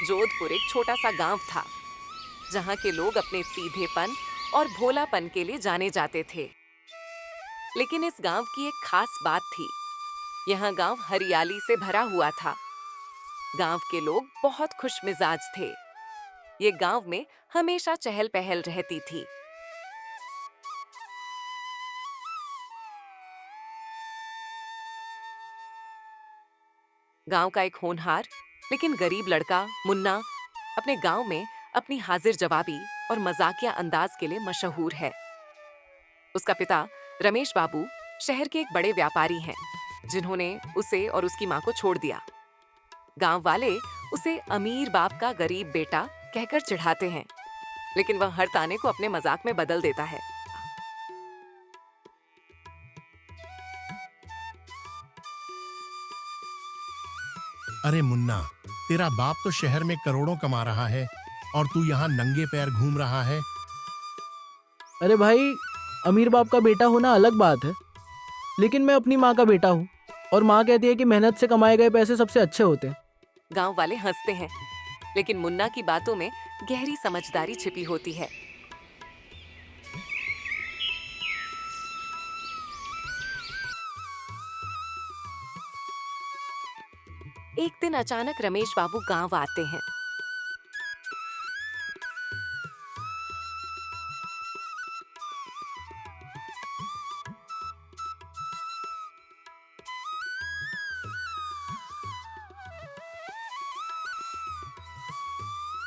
जोधपुर एक छोटा सा गांव था जहां के लोग अपने सीधेपन और भोलापन के लिए जाने जाते थे। लेकिन इस गांव की एक खास बात थी। यहाँ गांव हरियाली से भरा हुआ था। गांव के लोग बहुत खुशमिजाज थे। ये गांव में हमेशा चहल पहल रहती थी। गांव का एक होनहार लेकिन गरीब लड़का मुन्ना अपने गांव में अपनी हाजिर जवाबी और मजाकिया अंदाज के लिए मशहूर है। उसका पिता रमेश बाबू शहर के एक बड़े व्यापारी हैं, जिन्होंने उसे और उसकी मां को छोड़ दिया। गांव वाले उसे अमीर बाप का गरीब बेटा कहकर चिढ़ाते हैं, लेकिन वह हर ताने को अपने मजाक में बदल देता है। अरे मुन्ना, तेरा बाप तो शहर में करोड़ों कमा रहा है और तू यहाँ नंगे पैर घूम रहा है। अरे भाई, अमीर बाप का बेटा होना अलग बात है, लेकिन मैं अपनी माँ का बेटा हूँ और माँ कहती है कि मेहनत से कमाए गए पैसे सबसे अच्छे होते हैं। गांव वाले हंसते हैं, लेकिन मुन्ना की बातों में गहरी समझदारी छिपी होती है। एक दिन अचानक रमेश बाबू गांव आते हैं।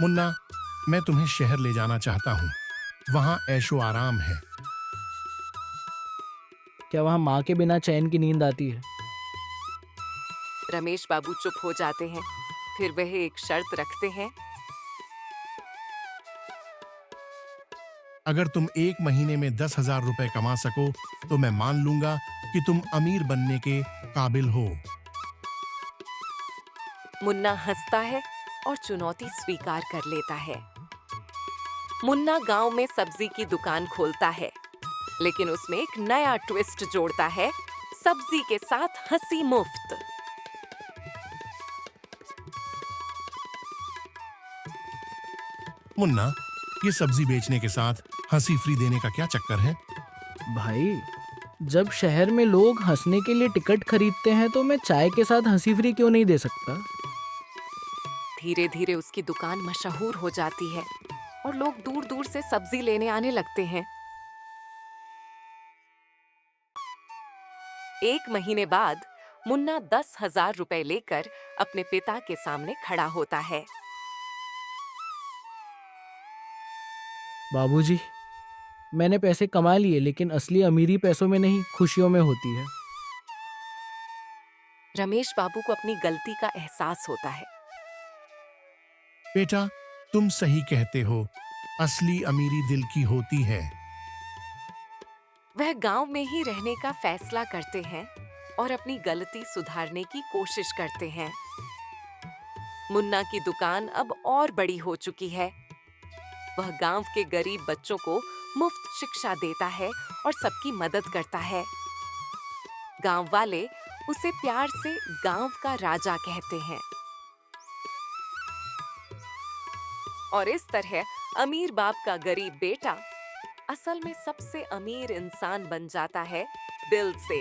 मुन्ना, मैं तुम्हें शहर ले जाना चाहता हूँ। वहाँ ऐशो आराम है। क्या वहाँ माँ के बिना चैन की नींद आती है? रमेश बाबू चुप हो जाते हैं। फिर वह एक शर्त रखते हैं। अगर तुम 1 महीने में 10,000 रुपए कमा सको तो मैं मान लूंगा कि तुम अमीर बनने के काबिल हो। मुन्ना हंसता है और चुनौती स्वीकार कर लेता है। मुन्ना गांव में सब्जी की दुकान खोलता है, लेकिन उसमें एक नया ट्विस्ट जोड़ता है। सब्जी के साथ हंसी मुफ्त। मुन्ना, ये सब्जी बेचने के साथ हंसी फ्री देने का क्या चक्कर है? भाई, जब शहर में लोग हंसने के लिए टिकट खरीदते हैं तो मैं चाय के साथ हंसी फ्री क्यों नहीं दे सकता? धीरे धीरे उसकी दुकान मशहूर हो जाती है और लोग दूर दूर से सब्जी लेने आने लगते हैं। 1 महीने बाद मुन्ना 10,000 रुपए लेकर अपने पिता के सामने खड़ा होता है। बाबूजी, मैंने पैसे कमा लिए, लेकिन असली अमीरी पैसों में नहीं, खुशियों में होती है। रमेश बाबू को अपनी गलती का एहसास होता है। बेटा, तुम सही कहते हो। असली अमीरी दिल की होती है। वह गांव में ही रहने का फैसला करते हैं और अपनी गलती सुधारने की कोशिश करते हैं। मुन्ना की दुकान अब और बड़ी हो चुकी है। वह गांव के गरीब बच्चों को मुफ्त शिक्षा देता है और सबकी मदद करता है। गांव वाले उसे प्यार से गांव का राजा कहते हैं। और इस तरह अमीर बाप का गरीब बेटा असल में सबसे अमीर इंसान बन जाता है, दिल से।